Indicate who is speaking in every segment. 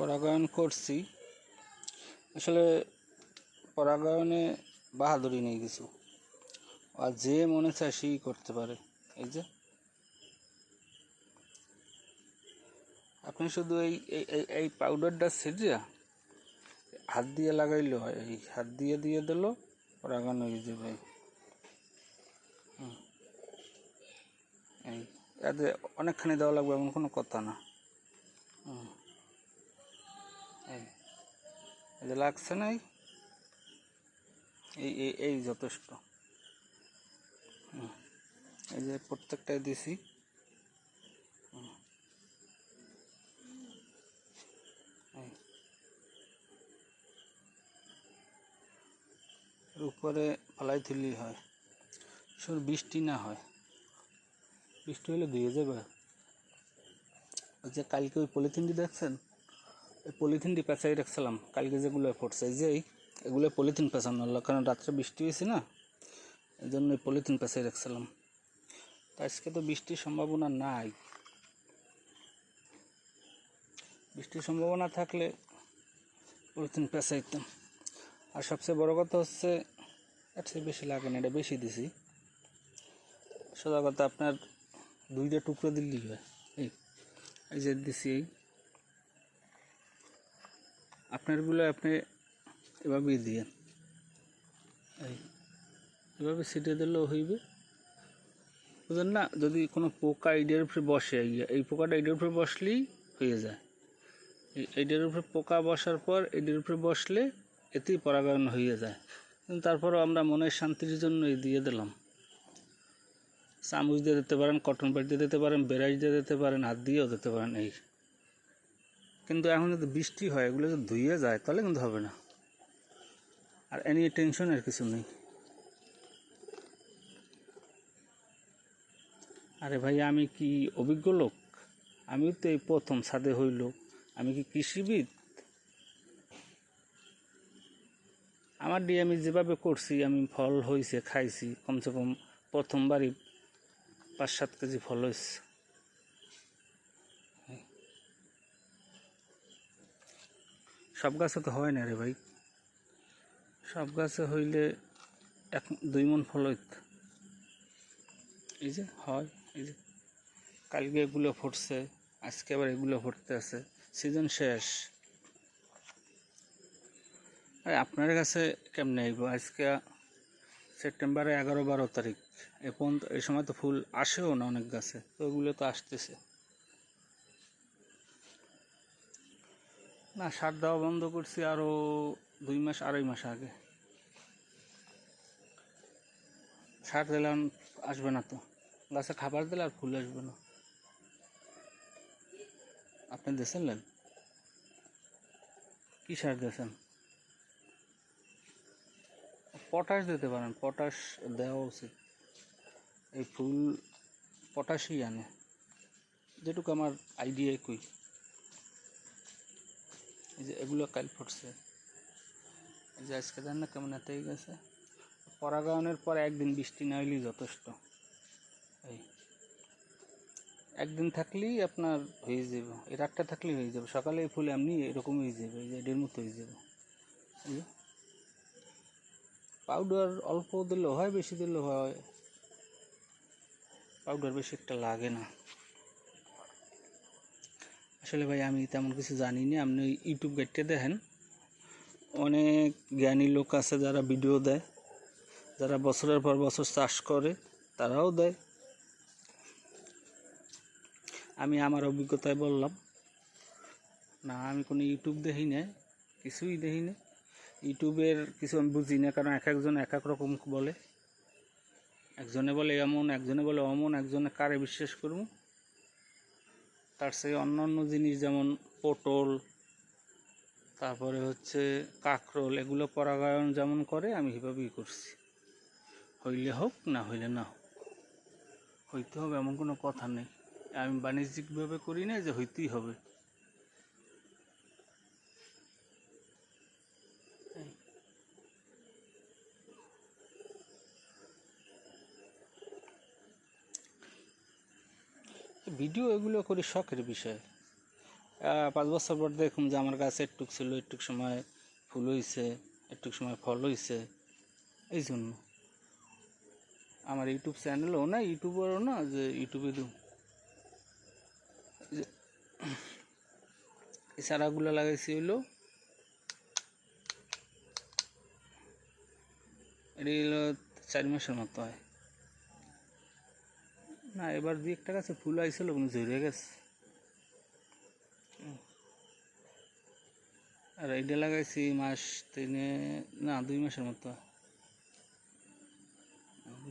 Speaker 1: পরাগায়ন করছি, আসলে পরাগায়নে বাহাদুরি নেই কিছু, আর যে মনে চায় সেই করতে পারে। এই যে আপনি শুধু এই এই এই পাউডারটা ছিটিয়ে হাত দিয়ে লাগাইলে হয়, এই হাত দিয়ে দিয়ে দিল পরাগায়ন হয়ে যাবে। এই এতে অনেকখানি দেওয়া লাগবে এমন কোনো কথা না। এই যে লাগছে না, এই এই এই যথেষ্ট। এই যে প্রত্যেকটাই দিছি। উপরে ফেলাই তুললেই হয়, শুধু বৃষ্টি না হয়, বৃষ্টি হলে ধুয়ে যাবে। ওই যে কালকে ওই পলিথিনটি দেখছেন, ওই পলিথিনটি পেঁচাই রাখছিলাম কালকে, যেগুলো পড়ছে যে এগুলো পলিথিন পেঁচানো হলো, কারণ রাত্রে বৃষ্টি হয়েছে না, এই জন্য ওই পলিথিন পেঁচাই রাখছিলাম। তা আজকে তো বৃষ্টির সম্ভাবনা নাই, বৃষ্টির সম্ভাবনা থাকলে পলিথিন পেঁচাইতাম। আর সবচেয়ে বড় কথা হচ্ছে এর চেয়ে বেশি লাগে না, এটা বেশি দিছি। সোজা কথা আপনার 2টা টুকরো দিলেই হয়। এই যে দিছি, এই আপনারগুলো আপনি এভাবেই দিয়ে এভাবে ছিটিয়ে দিলেও হইবে, বুঝলেন না? যদি কোনো পোকা এইটার উপরে বসে, এই পোকাটা এইটার উপরে বসলেই হয়ে যায়। এইটার উপরে পোকা বসার পর এইটার উপরে বসলে এতেই পরাগায়ন হয়ে যায়। কিন্তু তারপরও আমরা মনের শান্তির জন্য এই দিয়ে দিলাম। চামচ দিয়ে দিতে পারেন, কটন প্যাড দিয়ে দিতে পারেন, ব্রাশ দিয়ে দিতে পারেন, হাত দিয়েও দিতে পারেন। এই কিন্তু এখন যদি বৃষ্টি হয়, এগুলো যদি ধুয়ে যায় তাহলে কিন্তু হবে না। আর এ নিয়ে টেনশনের কিছু নেই। আরে ভাই, আমি কি অভিজ্ঞ লোক? আমি তো এই প্রথম ছাদে হইল, আমি কি কৃষিবিদ? আমার দিয়ে আমি যেভাবে করছি, আমি ফল হয়েছে খাইছি, কমসে কম প্রথমবারই 5-7 কেজি ফল হয়েছে। সব গাছে তো হয় না রে ভাই, সব গাছে হইলে 1-2 মণ ফল হইত। এই যে হয়, এই যে কালকে এগুলো ফুটছে, আজকে আবার এগুলো ফুটতে আছে, সিজন শেষ। আরে আপনার কাছে কেমনে আইব? আজকে সেপ্টেম্বরে 11-12 তারিখ, এখন এই সময় তো ফুল আসেও না অনেক গাছে, তো ওগুলো তো আসতেছে না। সার দেওয়া বন্ধ করছি আরও 2-2.5 মাস আগে। সার দিলে আসবে না তো, গাছে খাবার দিলে আর ফুল আসবে না। আপনি দিয়েছেন? কী সার দিয়েছেন? পটাশ দিতে পারেন, পটাশ দেওয়া উচিত। এই ফুল পটাশই আনে, যেটুকু আমার আইডিয়ায় কই। এই যে এগুলো কাল ফুটছে, এই যে আজকে দেন না কেমন এতেই গেছে। পরাগায়নের পর একদিন বৃষ্টি না হইলেই যথেষ্ট। এই একদিন থাকলেই আপনার হয়ে যাবে, এই রাতটা থাকলেই হয়ে যাবে, সকালে এই ফুল এমনি এরকম হয়ে যাবে, এই যে এদের মতো হয়ে যাবে। এই পাউডার অল্প দিলেও হয়, বেশি দিলেও হয়, পাউডার বেশি একটা লাগে না। আসলে ভাই আমি তেমন কিছু জানি না, আপনি ইউটিউব ঘেঁটে দেখেন, অনেক জ্ঞানী লোক আছে যারা ভিডিও দেয়, যারা বছরের পর বছর চাষ করে, তারাও দেয়। আমি আমার অভিজ্ঞতায় বললাম না, আমি কোনো ইউটিউব দেখি না, কিছুই দেখি না। ইউটিউবের কিছু আমি বুঝি না, কারণ এক একজন এক এক রকম বলে, একজনে বলে এমন, একজনে বলে অমন, একজনে কারে বিশ্বাস করব। তার চেয়ে অন্য অন্য জিনিস যেমন পটল, তারপরে হচ্ছে কাঁকরোল, এগুলো পরাগায়ন যেমন করে আমি সেভাবেই করছি। হইলে হোক, না হইলে না হোক, হইতে হবে এমন কোনো কথা নেই। আমি বাণিজ্যিকভাবে করি না যে হইতেই হবে। ভিডিও এগুলো করি শখের বিষয়, 5 বছর পর দেখুন যে আমার গাছে একটুক ছিল, একটুক সময় ফুল হয়েছে, একটুক সময় ফল হয়েছে। এই জন্য আমার ইউটিউব চ্যানেলও না, ইউটিউবারও না যে ইউটিউবে দিই। এই চারাগুলো লাগাইছি হলো, এটি হলো 4 মাসের মতো হয় না। এবার 2-1টা গাছে ফুল আইছিল, ঝরে গেছে। আর এইটা লাগাইছি মাস 3 না 2 মাসের মতো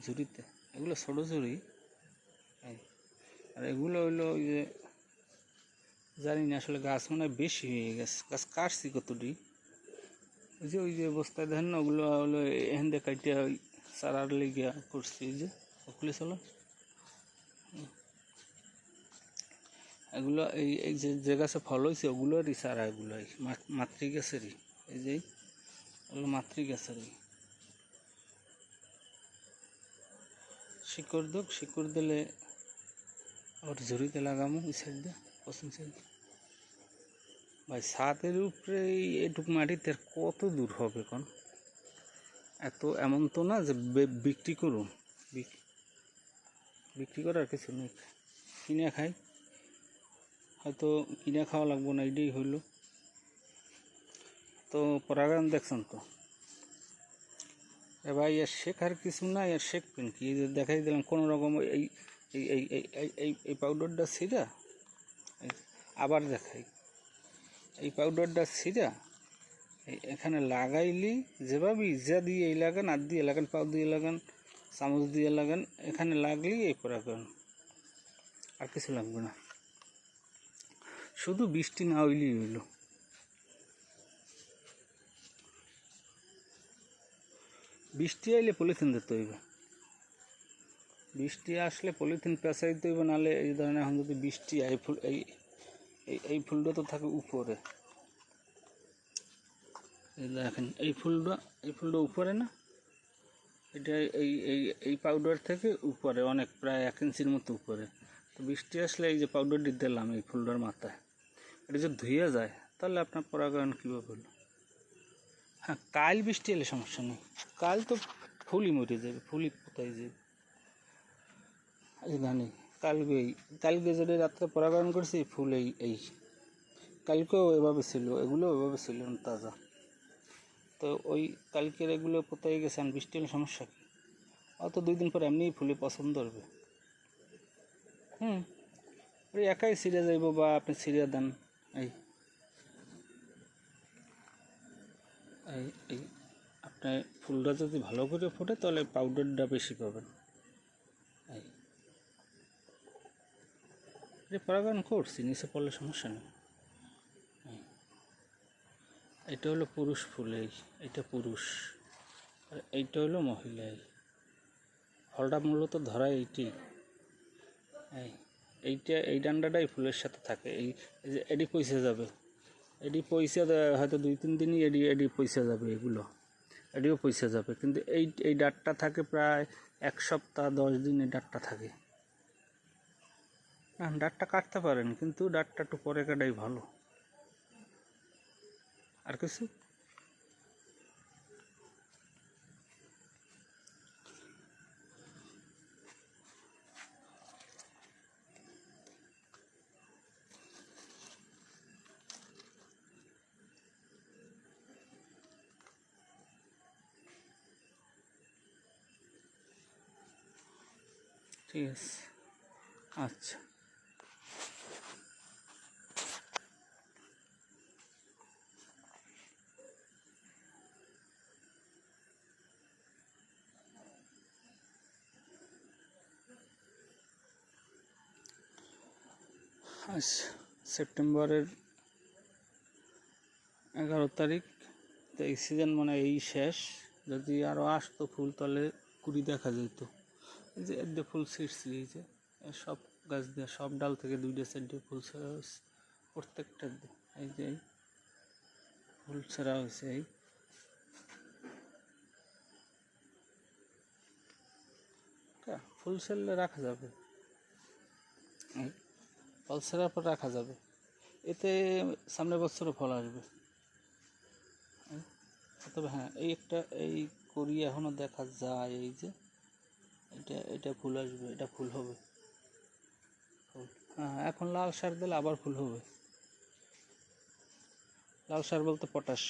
Speaker 1: ঝুড়িতে। এগুলো ছোটো ঝুড়ি। আর এগুলো হইলো ওই যে জানি না আসলে গাছ মনে হয় বেশি হয়ে গেছে, গাছ কাটছি কতটি। ওই যে বস্তায় দেখেন না, ওগুলো হলো এখান দিয়ে কাটিয়া ওই চারার লেগে করছি। এই যে ওগুলো চলো, এগুলো এই যে গাছে ফল হয়েছে ওগুলোরই চারা, এগুলো মাতৃ গাছেরই। এই যে ওগুলো মাতৃ গাছেরই। শিকড় দোক, শিকড় দিলে আবার ঝুড়িতে লাগামো ওই সাইড দিয়ে, পশ্চিম সাইড। ভাই ছাদের উপরে এইটুক মাটিতে কত দূর হবে কোন? এমন তো না যে বিক্রি করুন, বিক্রি করার কিছু নেই, কিনে খাই। হয়তো কিনে খাওয়া লাগবো না, এটাই হইল। তো পরাগায়ন দেখছেন তো ভাই, এর শেখার কিছু না, এর শেখবেন কি? এই যে দেখাই দিলাম কোনো রকম এই এই এই এই এই পাউডারটা ছিঁড়া, আবার দেখাই, এই পাউডারটা ছিঁড়া এখানে লাগাইলি, যেভাবে ইজা দিয়ে এই লাগান, হাত দিয়ে লাগান, পাও দিয়ে লাগান, চামচ দিয়ে লাগান, এখানে লাগলি এই পরাগায়ন, আর কিছু লাগবে না। শুধু বৃষ্টি না হইলেই হইল। বৃষ্টি আইলে পলিথিন দিতে হইবে, বৃষ্টি আসলে পলিথিন পেঁচাই দিতে হইবে, নাহলে এই ধরনের এখন যদি বৃষ্টি এই ফুল এই ফুলটা তো থাকে উপরে। দেখেন এই ফুলটা উপরে না, এটা এই পাউডার থেকে উপরে অনেক, প্রায় 1 ইঞ্চির মতো উপরে। তো বৃষ্টি আসলে এই যে পাউডারটি দিলাম এই ফুলটার মাথায়, এটা যদি ধুয়ে যায় তাহলে আপনার পরাগায়ন কীভাবে হলো? হ্যাঁ, কাল বৃষ্টি এলে সমস্যা নেই, কাল তো ফুলই মরে যাবে, ফুলই কোথায় যাবে। জানি কালকে যদি রাত্রে পরাগায়ন করছি ফুল এই কালকেও এভাবে ছিল, এগুলো এভাবে ছিল তাজা। তো ওই কালকের এগুলো কোথায় গেছে, বৃষ্টি হলে সমস্যা কি? অত 2 দিন পর এমনিই ফুলে পছন্দ হবে। ওই একাই ছিঁড়ে যাইব, বা আপনি ছিঁড়ে দেন। এই এই এই আপনার ফুলটা যদি ভালো করে ফোটে তাহলে পাউডারটা বেশি পাবেন। এই পরাগায়ন করছি, নিচে পড়লে সমস্যা নেই। এটা হলো পুরুষ ফুল, এইটা পুরুষ, আর এইটা হলো মহিলা। ফলটা মূলত ধরায় এইটা এই ডান্ডাটাই ফুলের সাথে থাকে। এই যে এডি পয়সা যাবে, এডি পয়সা হয়তো 2-3 দিনই এডি পয়সা যাবে, এডিও পয়সা যাবে। কিন্তু এই ডাঁটটা থাকে প্রায় 1 সপ্তাহ 10 দিন, এই ডাঁটটা থাকে। না, ডাঁটটা কাটতে পারেন, কিন্তু ডাঁটটা একটু পরে কাটাই ভালো। আর কিছু ঠিক আছে, আচ্ছা। আজ সেপ্টেম্বরের 11 তারিখ, তো এই সিজন মানে এই শেষ। যদি আরও আসতো ফুল তাহলে কুড়ি দেখা যেত। এই যে একটা ফুল ছিঁড়ছি, এই যে সব গাছ দিয়ে, সব ডাল থেকে 2টা 4টে ফুল ছেঁড়া হয়েছে, প্রত্যেকটা এই যে ফুল ছেঁড়া হয়েছে। এই ফুল ছেড়লে রাখা যাবে, ফল ছেঁড়ার পর রাখা যাবে। এতে সামনের বছরও ফল আসবে। তবে হ্যাঁ, এই একটা এই করি এখনও দেখা যায়, এই যে এটা ফুল আসবে, এটা ফুল হবে। ফুল, হ্যাঁ, এখন লাল সার দিলে আবার ফুল হবে। লাল সার বলতে পটাশ,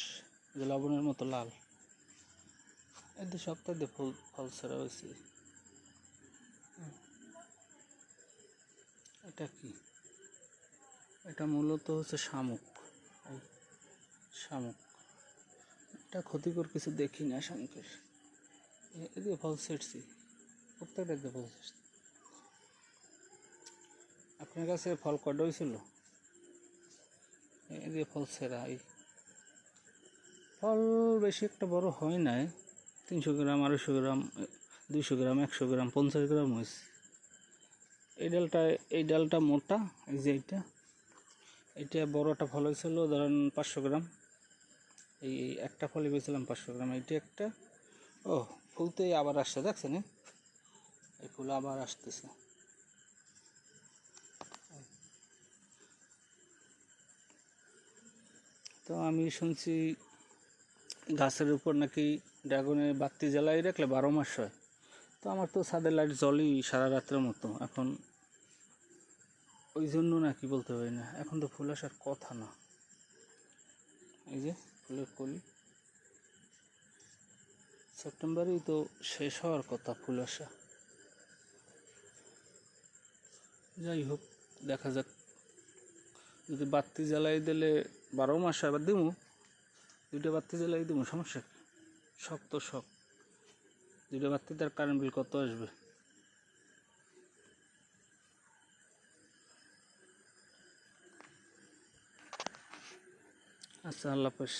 Speaker 1: যে লবণের মতো লাল। এতে সপ্তাহে ফুল ফল ছাড়া হয়েছে। এটা কি? এটা মূলত হচ্ছে শামুক। শামুক, এটা ক্ষতিকর কিছু দেখি না শামুকের। এদিকে ফল ছেড়ছি, প্রত্যেকটা দিয়ে ফল ছেড়ছি। আপনার কাছে ফল কটা হয়েছিল? এদিকে ফল ছেঁড়া। এই ফল বেশি একটা বড় হয় নাই, 300 গ্রাম, 250 গ্রাম, 200 গ্রাম, 100 গ্রাম, 50 গ্রাম হয়েছে। এই ডালটা মোটা, এই যে এইটা বড়টা ফল হয়েছিল ধরেন 500 গ্রাম। এই একটা ফলই পেয়েছিলাম 500 গ্রাম। এইটা একটা, ও ফুলতেই আবার আসছে, দেখছেন? এই ফুল আবার আসতেছে। তো আমি শুনছি গাছের উপর নাকি ড্রাগনের বাতি জ্বালাই রাখলে 12 মাস হয়। তো আমার তো ছাদের লাইট জ্বলেই সারা রাত্রের মতো, এখন ওই জন্য নাকি বলতে পারি না। এখন তো ফুল আসার কথা না। এই যে ফুলের কলি, সেপ্টেম্বরেই তো শেষ হওয়ার কথা ফুল আসা। যাই হোক, দেখা যাক। যদি বাতি জ্বালাই দিলে 12 মাস আবার দিব, 2টা বাতি জ্বালাই দিব, সমস্যা কি? শখ তো শখ, 2টা বাতি তার কারেন্ট বিল কত আসবে? আচ্ছা, আল্লাহ হাফেজ।